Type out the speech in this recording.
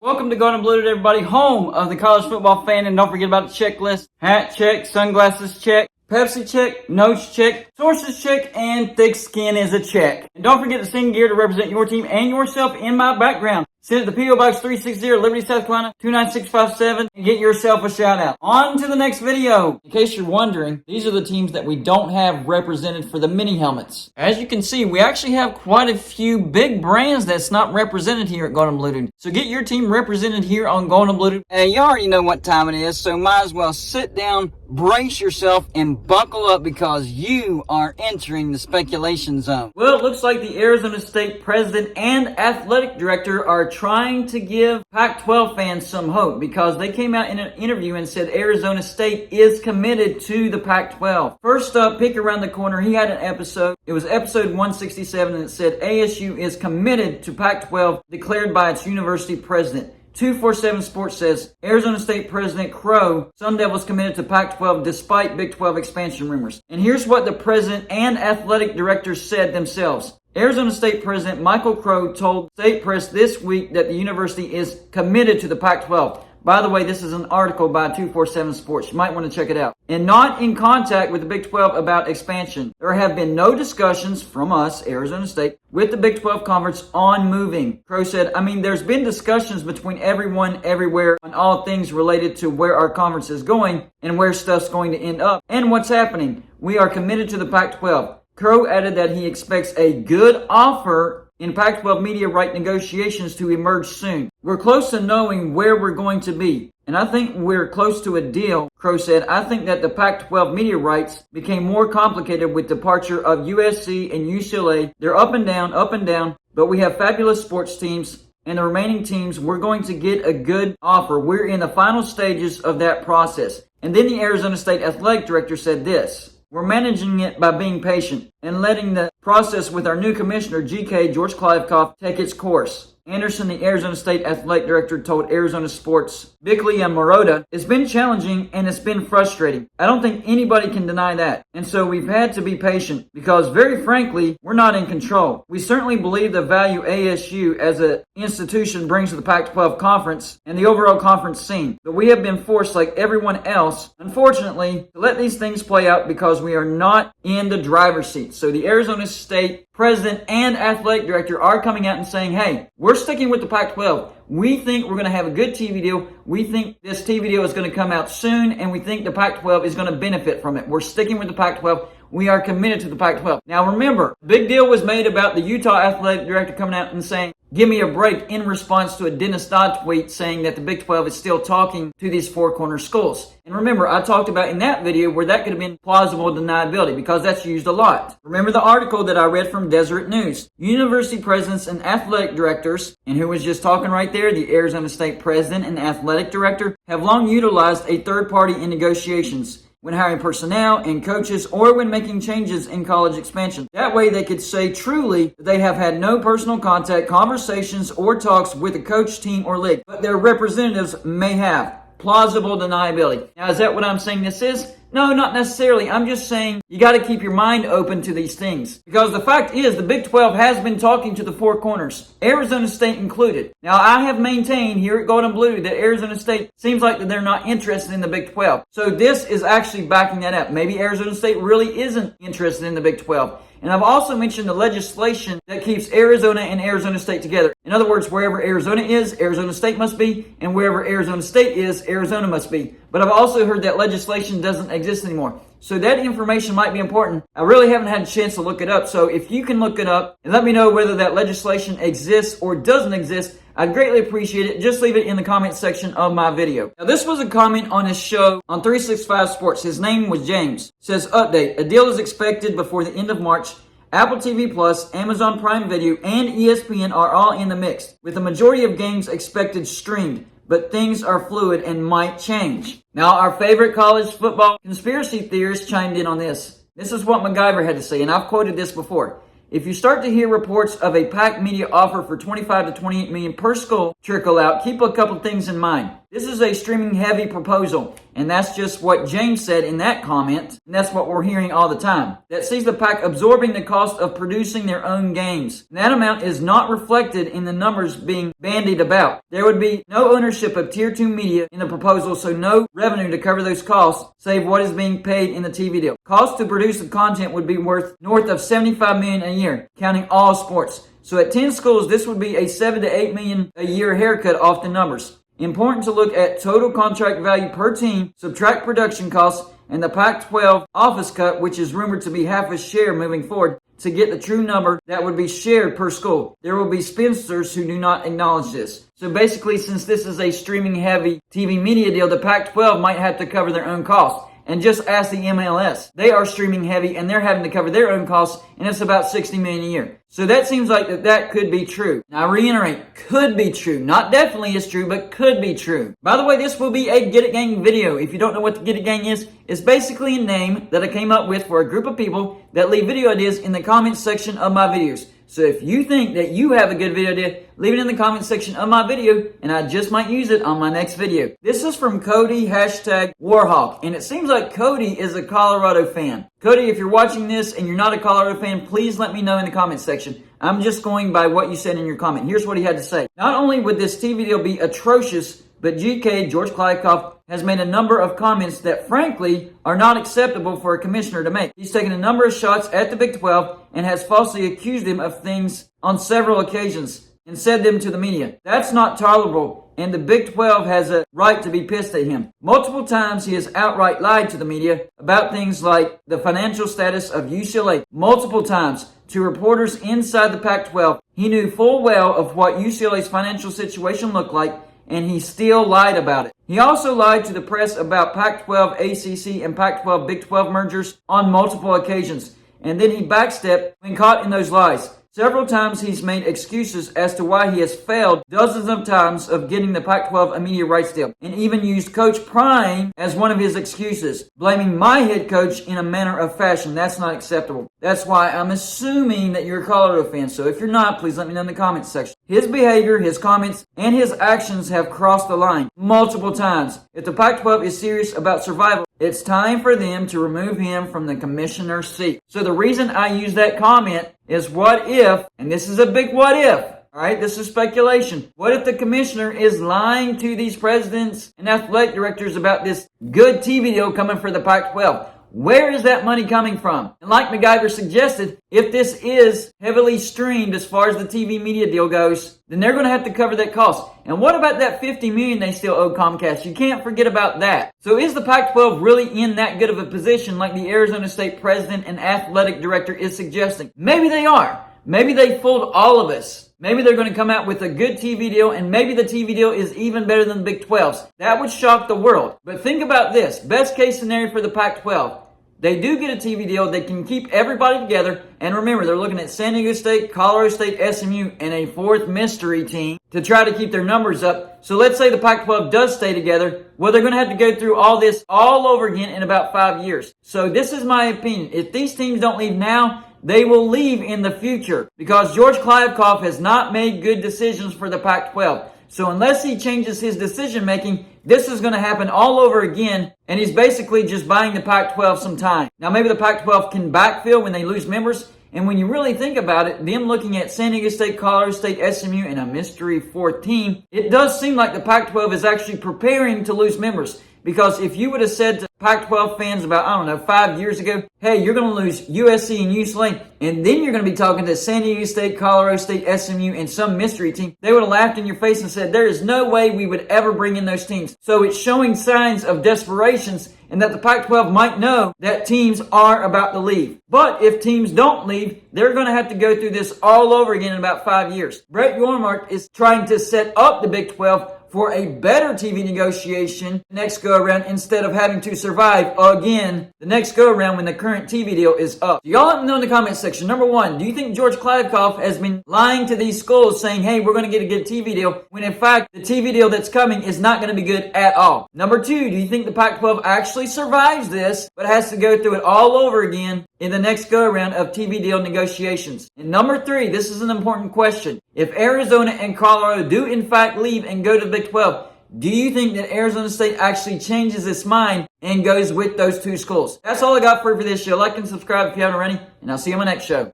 Welcome to Golden Blue, everybody, home of the college football fan. And don't forget about the checklist. Hat check, sunglasses check, Pepsi check, notes check, sources check, and thick skin is a check. And don't forget to sing gear to represent your team and yourself in my background. Send it to P.O. Box 360, Liberty, South Carolina, 29657, and get yourself a shout out. On to the next video. In case you're wondering, these are the teams that we don't have represented for the mini helmets. As you can see, we actually have quite a few big brands that's not represented here at Golden Blue. So get your team represented here on Golden Blue. And you already know what time it is, so might as well sit down, brace yourself, and buckle up because you are entering the speculation zone. Well, it looks like the Arizona State president and athletic director are trying to give Pac-12 fans some hope because they came out in an interview and said Arizona State is committed to the Pac-12. First up, pick around the corner, he had an episode. It was episode 167, and it said ASU is committed to Pac-12 declared by its university president. 247 Sports says, Arizona State President Crow, Sun Devils committed to Pac-12 despite Big 12 expansion rumors. And here's what the president and athletic director said themselves. Arizona State President Michael Crow told State Press this week that the university is committed to the Pac-12. By the way, this is an article by 247 Sports. You might want to check it out. And not in contact with the Big 12 about expansion. There have been no discussions from us, Arizona State, with the Big 12 Conference on moving. Crow said, there's been discussions between everyone, everywhere, on all things related to where our conference is going and where stuff's going to end up and what's happening. We are committed to the Pac-12. Crow added that he expects a good offer in Pac-12 media right negotiations to emerge soon. We're close to knowing where we're going to be, and I think we're close to a deal, Crow said. I think that the Pac-12 media rights became more complicated with departure of USC and UCLA. They're up and down, but we have fabulous sports teams, and the remaining teams, we're going to get a good offer. We're in the final stages of that process. And then the Arizona State athletic director said this. We're managing it by being patient and letting the process with our new commissioner, George Kliavkoff, take its course. Anderson, the Arizona State athletic director, told Arizona Sports, Bickley and Marotta, it's been challenging and it's been frustrating. I don't think anybody can deny that. And so we've had to be patient because, very frankly, we're not in control. We certainly believe the value ASU as an institution brings to the Pac-12 conference and the overall conference scene. But we have been forced, like everyone else, unfortunately, to let these things play out because we are not in the driver's seat. So the Arizona State president and athletic director are coming out and saying, hey, we're sticking with the Pac-12. We think we're going to have a good TV deal. We think this TV deal is going to come out soon, and we think the Pac-12 is going to benefit from it. We're sticking with the Pac-12. We are committed to the Pac-12. Now remember, big deal was made about the Utah athletic director coming out and saying, give me a break, in response to a Dennis Dodd tweet saying that the Big 12 is still talking to these four corner schools. And remember, I talked about in that video where that could have been plausible deniability because that's used a lot. Remember the article that I read from Deseret News. University presidents and athletic directors, and who was just talking right there, the Arizona State president and athletic director, have long utilized a third party in negotiations when hiring personnel and coaches or when making changes in college expansion. That way they could say truly that they have had no personal contact, conversations, or talks with the coach, team, or league, but their representatives may have. Plausible deniability. Now, is that what I'm saying this is? No, not necessarily. I'm just saying you got to keep your mind open to these things. Because the fact is, the Big 12 has been talking to the four corners, Arizona State included. Now, I have maintained here at Golden Blue that Arizona State seems like that they're not interested in the Big 12. So this is actually backing that up. Maybe Arizona State really isn't interested in the Big 12. And I've also mentioned the legislation that keeps Arizona and Arizona State together. In other words, wherever Arizona is, Arizona State must be, and wherever Arizona State is, Arizona must be. But I've also heard that legislation doesn't exist anymore. So that information might be important. I really haven't had a chance to look it up. So if you can look it up and let me know whether that legislation exists or doesn't exist, I'd greatly appreciate it. Just leave it in the comment section of my video. Now, this was a comment on his show on 365 Sports. His name was James. It says, update. A deal is expected before the end of March. Apple TV Plus, Amazon Prime Video, and ESPN are all in the mix, with the majority of games expected streamed. But things are fluid and might change. Now, our favorite college football conspiracy theorist chimed in on this. This is what MacGyver had to say, and I've quoted this before. If you start to hear reports of a PAC media offer for $25 to $28 million per school trickle out, keep a couple things in mind. This is a streaming heavy proposal, and that's just what James said in that comment, and that's what we're hearing all the time. That sees the PAC absorbing the cost of producing their own games. And that amount is not reflected in the numbers being bandied about. There would be no ownership of Tier 2 media in the proposal, so no revenue to cover those costs, save what is being paid in the TV deal. Cost to produce the content would be worth north of $75 million a year, counting all sports. So at 10 schools, this would be a $7 to $8 million a year haircut off the numbers. Important to look at total contract value per team, subtract production costs, and the Pac-12 office cut, which is rumored to be half a share moving forward, to get the true number that would be shared per school. There will be spinsters who do not acknowledge this. So basically, since this is a streaming heavy TV media deal, the Pac-12 might have to cover their own costs. And just ask the MLS. They are streaming heavy and they're having to cover their own costs, and it's about $60 million a year. So that seems like that could be true. Now I reiterate, could be true. Not definitely is true, but could be true. By the way, this will be a Get It Gang video. If you don't know what the Get It Gang is, it's basically a name that I came up with for a group of people that leave video ideas in the comments section of my videos. So if you think that you have a good video idea, leave it in the comment section of my video, and I just might use it on my next video. This is from Cody, #Warhawk, and it seems like Cody is a Colorado fan. Cody, if you're watching this and you're not a Colorado fan, please let me know in the comment section. I'm just going by what you said in your comment. Here's what he had to say. Not only would this TV deal be atrocious, but GK, George Kliavkoff, has made a number of comments that frankly are not acceptable for a commissioner to make. He's taken a number of shots at the Big 12 and has falsely accused him of things on several occasions and said them to the media. That's not tolerable, and the Big 12 has a right to be pissed at him. Multiple times he has outright lied to the media about things like the financial status of UCLA. Multiple times to reporters inside the Pac-12. He knew full well of what UCLA's financial situation looked like, and he still lied about it. He also lied to the press about Pac-12, ACC, and Pac-12, Big 12 mergers on multiple occasions, and then he backstepped when caught in those lies. Several times he's made excuses as to why he has failed dozens of times of getting the Pac-12 a media rights deal, and even used Coach Prime as one of his excuses, blaming my head coach in a manner of fashion. That's not acceptable. That's why I'm assuming that you're a Colorado fan, so if you're not, please let me know in the comments section. His behavior, his comments, and his actions have crossed the line multiple times. If the Pac-12 is serious about survival, it's time for them to remove him from the commissioner's seat. So the reason I use that comment is what if, and this is a big what if, alright, this is speculation. What if the commissioner is lying to these presidents and athletic directors about this good TV deal coming for the Pac-12? Where is that money coming from? And like MacGyver suggested, if this is heavily streamed as far as the TV media deal goes, then they're going to have to cover that cost. And what about that $50 million they still owe Comcast? You can't forget about that. So is the Pac-12 really in that good of a position like the Arizona State president and athletic director is suggesting? Maybe they are. Maybe they fooled all of us. Maybe they're going to come out with a good TV deal, and maybe the TV deal is even better than the Big 12's. That would shock the world. But think about this. Best case scenario for the Pac-12. They do get a TV deal. They can keep everybody together. And remember, they're looking at San Diego State, Colorado State, SMU, and a fourth mystery team to try to keep their numbers up. So let's say the Pac-12 does stay together. Well, they're going to have to go through all this all over again in about 5 years. So this is my opinion. If these teams don't leave now, they will leave in the future because George Kliavkoff has not made good decisions for the Pac-12. So unless he changes his decision making, this is going to happen all over again, and he's basically just buying the Pac-12 some time. Now maybe the Pac-12 can backfill when they lose members, and when you really think about it, them looking at San Diego State, Colorado State, SMU, and a mystery fourth team, it does seem like the Pac-12 is actually preparing to lose members. Because if you would have said to Pac-12 fans about, 5 years ago, hey, you're going to lose USC and UCLA, and then you're going to be talking to San Diego State, Colorado State, SMU, and some mystery team, they would have laughed in your face and said, there is no way we would ever bring in those teams. So it's showing signs of desperations and that the Pac-12 might know that teams are about to leave. But if teams don't leave, they're going to have to go through this all over again in about 5 years. Brett Yormark is trying to set up the Big 12 for a better TV negotiation next go-around instead of having to survive again the next go-around when the current TV deal is up. So y'all let me know in the comment section. Number one, do you think George Kliavkoff has been lying to these schools saying, hey, we're going to get a good TV deal, when in fact the TV deal that's coming is not going to be good at all? Number two, do you think the Pac-12 actually survives this but has to go through it all over again in the next go-around of TV deal negotiations? And number three, this is an important question. If Arizona and Colorado do in fact leave and go to the Big 12, Do you think that Arizona State actually changes its mind and goes with those two schools? That's all I got for you for this show. Like and subscribe if you haven't already, and I'll see you on my next show.